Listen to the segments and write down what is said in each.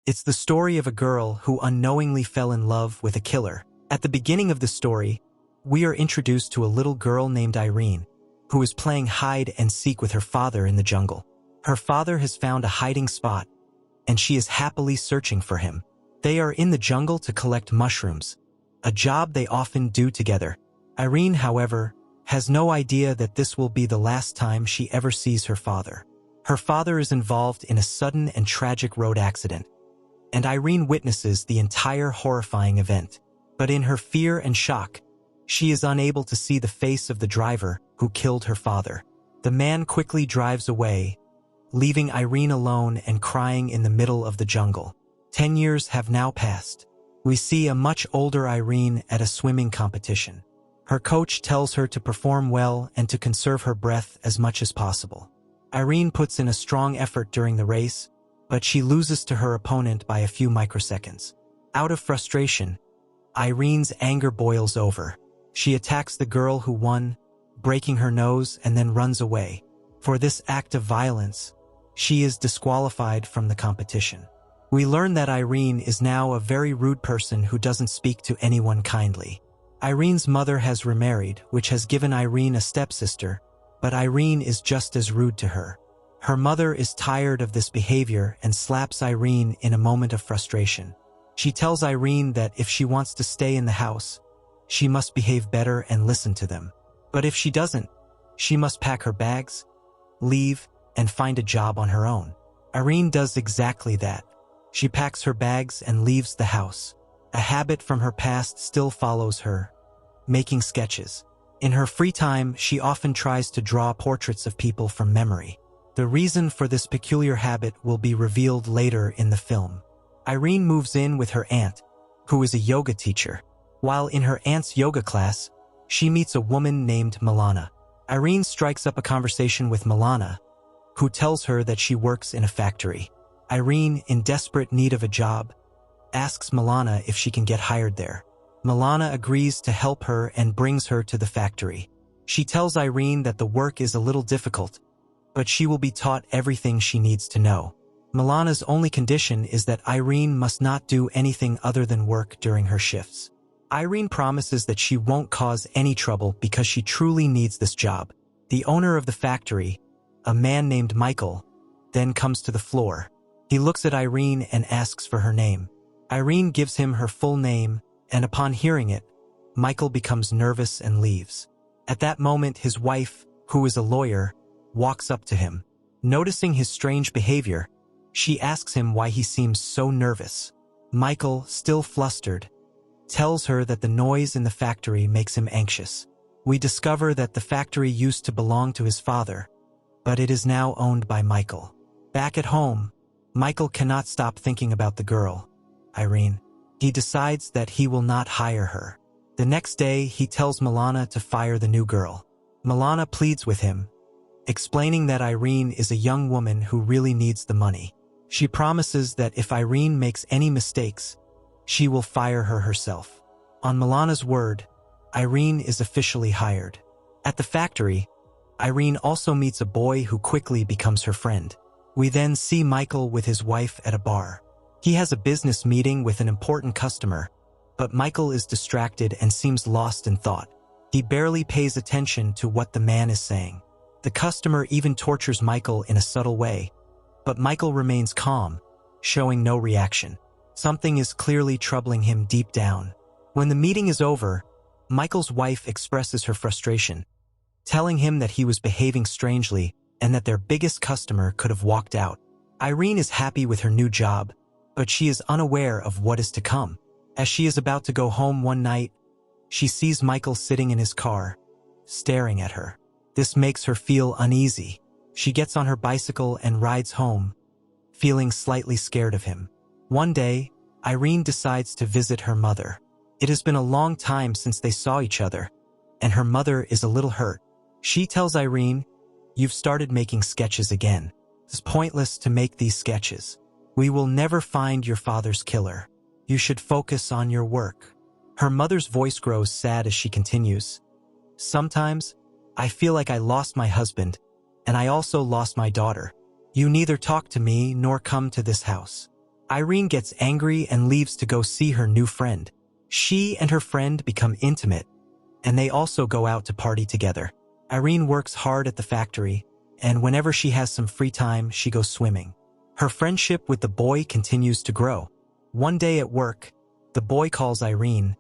It's the story of a girl who unknowingly fell in love with a killer. At the beginning of the story, we are introduced to a little girl named Irene, who is playing hide and seek with her father in the jungle. Her father has found a hiding spot, and she is happily searching for him. They are in the jungle to collect mushrooms, a job they often do together. Irene, however, has no idea that this will be the last time she ever sees her father. Her father is involved in a sudden and tragic road accident, and Irene witnesses the entire horrifying event. But in her fear and shock, she is unable to see the face of the driver who killed her father. The man quickly drives away, leaving Irene alone and crying in the middle of the jungle. 10 years have now passed. We see a much older Irene at a swimming competition. Her coach tells her to perform well and to conserve her breath as much as possible. Irene puts in a strong effort during the race, but she loses to her opponent by a few microseconds. Out of frustration, Irene's anger boils over. She attacks the girl who won, breaking her nose, and then runs away. For this act of violence, she is disqualified from the competition. We learn that Irene is now a very rude person who doesn't speak to anyone kindly. Irene's mother has remarried, which has given Irene a stepsister, but Irene is just as rude to her. Her mother is tired of this behavior and slaps Irene in a moment of frustration. She tells Irene that if she wants to stay in the house, she must behave better and listen to them. But if she doesn't, she must pack her bags, leave, and find a job on her own. Irene does exactly that. She packs her bags and leaves the house. A habit from her past still follows her, making sketches. In her free time, she often tries to draw portraits of people from memory. The reason for this peculiar habit will be revealed later in the film. Irene moves in with her aunt, who is a yoga teacher. While in her aunt's yoga class, she meets a woman named Milana. Irene strikes up a conversation with Milana, who tells her that she works in a factory. Irene, in desperate need of a job, asks Milana if she can get hired there. Milana agrees to help her and brings her to the factory. She tells Irene that the work is a little difficult, but she will be taught everything she needs to know. Milana's only condition is that Irene must not do anything other than work during her shifts. Irene promises that she won't cause any trouble because she truly needs this job. The owner of the factory, a man named Michael, then comes to the floor. He looks at Irene and asks for her name. Irene gives him her full name, and upon hearing it, Michael becomes nervous and leaves. At that moment, his wife, who is a lawyer, walks up to him. Noticing his strange behavior, she asks him why he seems so nervous. Michael, still flustered, tells her that the noise in the factory makes him anxious. We discover that the factory used to belong to his father, but it is now owned by Michael. Back at home, Michael cannot stop thinking about the girl, Irene. He decides that he will not hire her. The next day, he tells Milana to fire the new girl. Milana pleads with him, explaining that Irene is a young woman who really needs the money. She promises that if Irene makes any mistakes, she will fire her herself. On Milana's word, Irene is officially hired. At the factory, Irene also meets a boy who quickly becomes her friend. We then see Michael with his wife at a bar. He has a business meeting with an important customer, but Michael is distracted and seems lost in thought. He barely pays attention to what the man is saying. The customer even tortures Michael in a subtle way, but Michael remains calm, showing no reaction. Something is clearly troubling him deep down. When the meeting is over, Michael's wife expresses her frustration, telling him that he was behaving strangely and that their biggest customer could have walked out. Irene is happy with her new job, but she is unaware of what is to come. As she is about to go home one night, she sees Michael sitting in his car, staring at her. This makes her feel uneasy. She gets on her bicycle and rides home, feeling slightly scared of him. One day, Irene decides to visit her mother. It has been a long time since they saw each other, and her mother is a little hurt. She tells Irene, "You've started making sketches again. It's pointless to make these sketches. We will never find your father's killer. You should focus on your work." Her mother's voice grows sad as she continues, "Sometimes, I feel like I lost my husband, and I also lost my daughter. You neither talk to me nor come to this house. Irene gets angry and leaves to go see her new friend. She and her friend become intimate, and they also go out to party together. Irene works hard at the factory, and whenever she has some free time, she goes swimming. Her friendship with the boy continues to grow. One day at work, the boy calls Irene,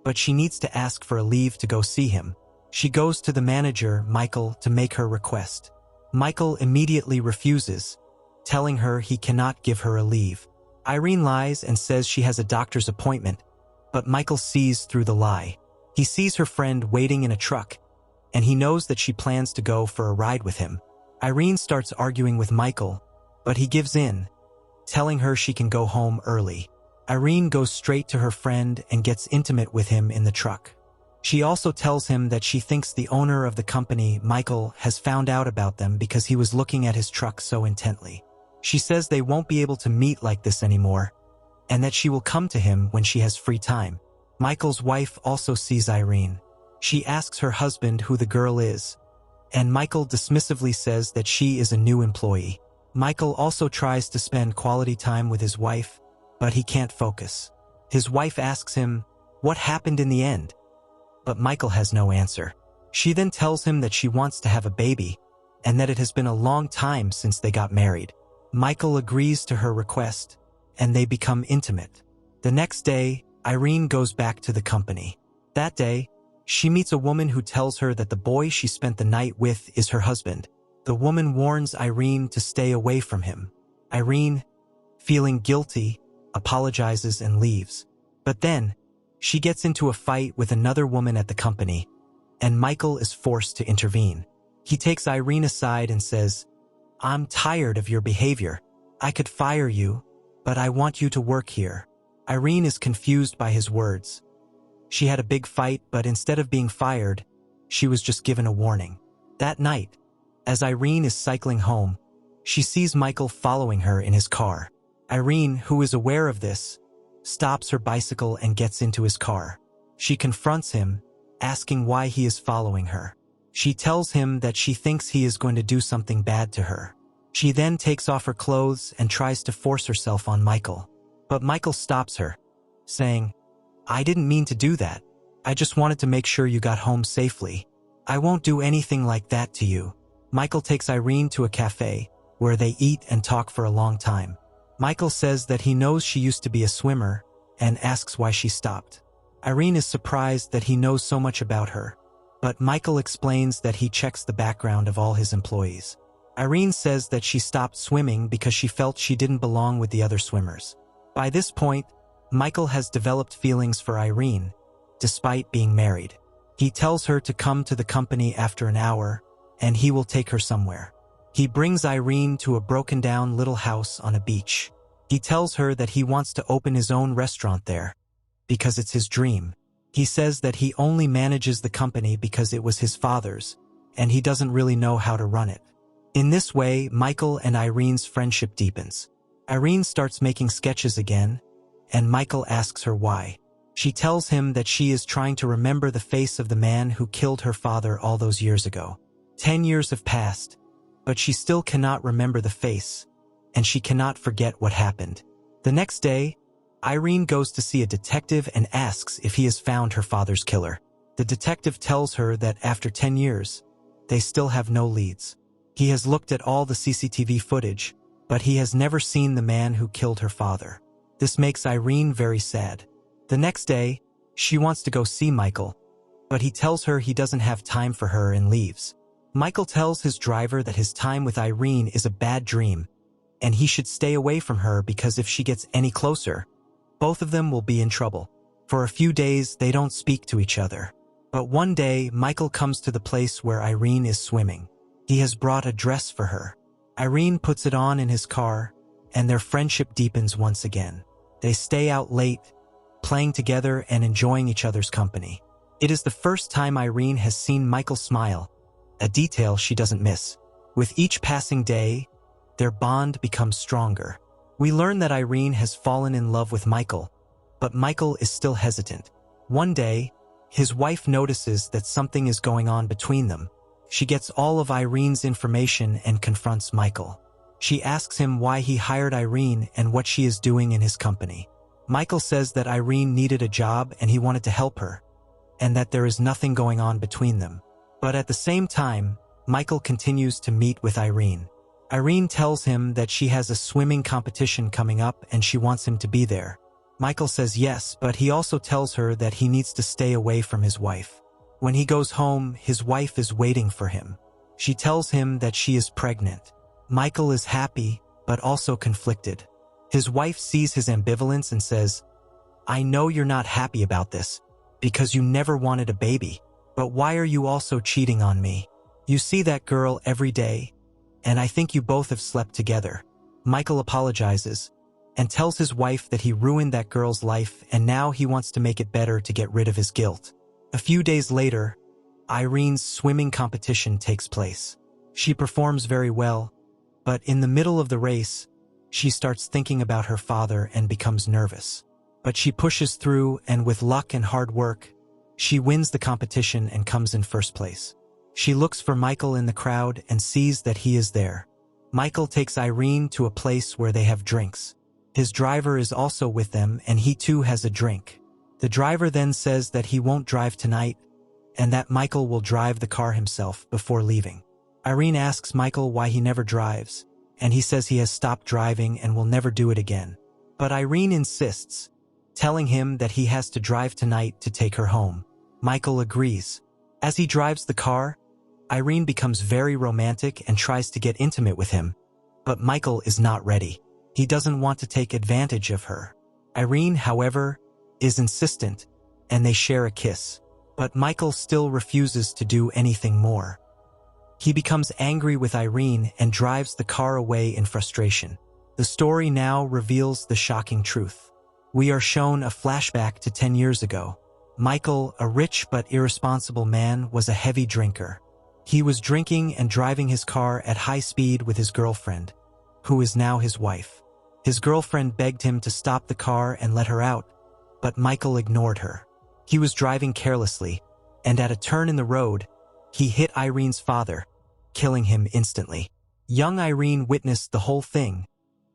but she needs to ask for a leave to go see him. She goes to the manager, Michael, to make her request. Michael immediately refuses, telling her he cannot give her a leave. Irene lies and says she has a doctor's appointment, but Michael sees through the lie. He sees her friend waiting in a truck, and he knows that she plans to go for a ride with him. Irene starts arguing with Michael, but he gives in, telling her she can go home early. Irene goes straight to her friend and gets intimate with him in the truck. She also tells him that she thinks the owner of the company, Michael, has found out about them because he was looking at his truck so intently. She says they won't be able to meet like this anymore, and that she will come to him when she has free time. Michael's wife also sees Irene. She asks her husband who the girl is, and Michael dismissively says that she is a new employee. Michael also tries to spend quality time with his wife, but he can't focus. His wife asks him, "What happened in the end?" But Michael has no answer. She then tells him that she wants to have a baby, and that it has been a long time since they got married. Michael agrees to her request, and they become intimate. The next day, Irene goes back to the company. That day, she meets a woman who tells her that the boy she spent the night with is her husband. The woman warns Irene to stay away from him. Irene, feeling guilty, apologizes and leaves. But then, she gets into a fight with another woman at the company, and Michael is forced to intervene. He takes Irene aside and says, "I'm tired of your behavior. I could fire you, but I want you to work here." Irene is confused by his words. She had a big fight, but instead of being fired, she was just given a warning. That night, as Irene is cycling home, she sees Michael following her in his car. Irene, who is aware of this, stops her bicycle and gets into his car. She confronts him, asking why he is following her. She tells him that she thinks he is going to do something bad to her. She then takes off her clothes and tries to force herself on Michael. But Michael stops her, saying, "I didn't mean to do that. I just wanted to make sure you got home safely. I won't do anything like that to you." Michael takes Irene to a cafe, where they eat and talk for a long time. Michael says that he knows she used to be a swimmer, and asks why she stopped. Irene is surprised that he knows so much about her, but Michael explains that he checks the background of all his employees. Irene says that she stopped swimming because she felt she didn't belong with the other swimmers. By this point, Michael has developed feelings for Irene, despite being married. He tells her to come to the company after an hour, and he will take her somewhere. He brings Irene to a broken-down little house on a beach. He tells her that he wants to open his own restaurant there, because it's his dream. He says that he only manages the company because it was his father's, and he doesn't really know how to run it. In this way, Michael and Irene's friendship deepens. Irene starts making sketches again, and Michael asks her why. She tells him that she is trying to remember the face of the man who killed her father all those years ago. 10 years have passed, but she still cannot remember the face, and she cannot forget what happened. The next day, Irene goes to see a detective and asks if he has found her father's killer. The detective tells her that after 10 years, they still have no leads. He has looked at all the CCTV footage, but he has never seen the man who killed her father. This makes Irene very sad. The next day, she wants to go see Michael, but he tells her he doesn't have time for her and leaves. Michael tells his driver that his time with Irene is a bad dream, and he should stay away from her because if she gets any closer, both of them will be in trouble. For a few days, they don't speak to each other. But one day, Michael comes to the place where Irene is swimming. He has brought a dress for her. Irene puts it on in his car, and their friendship deepens once again. They stay out late, playing together and enjoying each other's company. It is the first time Irene has seen Michael smile, a detail she doesn't miss. With each passing day, their bond becomes stronger. We learn that Irene has fallen in love with Michael, but Michael is still hesitant. One day, his wife notices that something is going on between them. She gets all of Irene's information and confronts Michael. She asks him why he hired Irene and what she is doing in his company. Michael says that Irene needed a job and he wanted to help her, and that there is nothing going on between them. But at the same time, Michael continues to meet with Irene. Irene tells him that she has a swimming competition coming up and she wants him to be there. Michael says yes, but he also tells her that he needs to stay away from his wife. When he goes home, his wife is waiting for him. She tells him that she is pregnant. Michael is happy, but also conflicted. His wife sees his ambivalence and says, "I know you're not happy about this, because you never wanted a baby. But why are you also cheating on me? You see that girl every day, and I think you both have slept together." Michael apologizes and tells his wife that he ruined that girl's life and now he wants to make it better to get rid of his guilt. A few days later, Irene's swimming competition takes place. She performs very well, but in the middle of the race, she starts thinking about her father and becomes nervous. But she pushes through, and with luck and hard work, she wins the competition and comes in first place. She looks for Michael in the crowd and sees that he is there. Michael takes Irene to a place where they have drinks. His driver is also with them and he too has a drink. The driver then says that he won't drive tonight and that Michael will drive the car himself before leaving. Irene asks Michael why he never drives, and he says he has stopped driving and will never do it again. But Irene insists, telling him that he has to drive tonight to take her home. Michael agrees. As he drives the car, Irene becomes very romantic and tries to get intimate with him, but Michael is not ready. He doesn't want to take advantage of her. Irene, however, is insistent, and they share a kiss. But Michael still refuses to do anything more. He becomes angry with Irene and drives the car away in frustration. The story now reveals the shocking truth. We are shown a flashback to 10 years ago. Michael, a rich but irresponsible man, was a heavy drinker. He was drinking and driving his car at high speed with his girlfriend, who is now his wife. His girlfriend begged him to stop the car and let her out, but Michael ignored her. He was driving carelessly, and at a turn in the road, he hit Irene's father, killing him instantly. Young Irene witnessed the whole thing,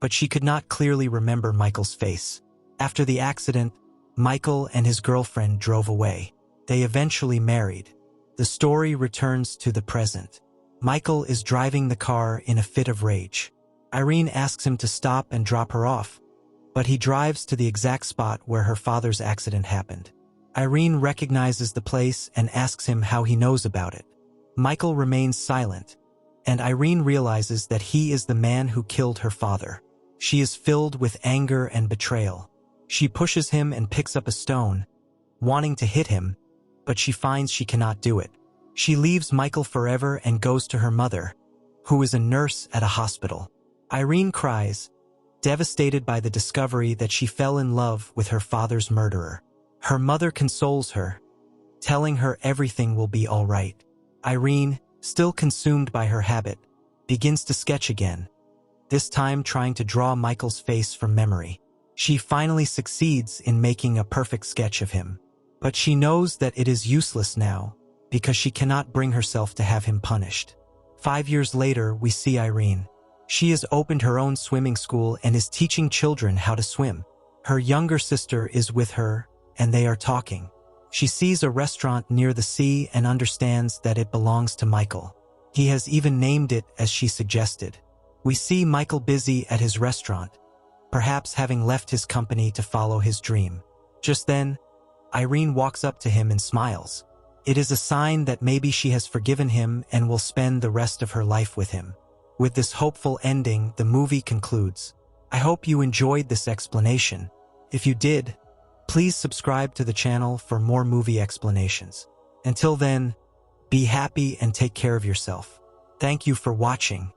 but she could not clearly remember Michael's face. After the accident, Michael and his girlfriend drove away. They eventually married. The story returns to the present. Michael is driving the car in a fit of rage. Irene asks him to stop and drop her off, but he drives to the exact spot where her father's accident happened. Irene recognizes the place and asks him how he knows about it. Michael remains silent, and Irene realizes that he is the man who killed her father. She is filled with anger and betrayal. She pushes him and picks up a stone, wanting to hit him, but she finds she cannot do it. She leaves Michael forever and goes to her mother, who is a nurse at a hospital. Irene cries, devastated by the discovery that she fell in love with her father's murderer. Her mother consoles her, telling her everything will be all right. Irene, still consumed by her habit, begins to sketch again, this time trying to draw Michael's face from memory. She finally succeeds in making a perfect sketch of him. But she knows that it is useless now, because she cannot bring herself to have him punished. 5 years later, we see Irene. She has opened her own swimming school and is teaching children how to swim. Her younger sister is with her, and they are talking. She sees a restaurant near the sea and understands that it belongs to Michael. He has even named it as she suggested. We see Michael busy at his restaurant, perhaps having left his company to follow his dream. Just then, Irene walks up to him and smiles. It is a sign that maybe she has forgiven him and will spend the rest of her life with him. With this hopeful ending, the movie concludes. I hope you enjoyed this explanation. If you did, please subscribe to the channel for more movie explanations. Until then, be happy and take care of yourself. Thank you for watching.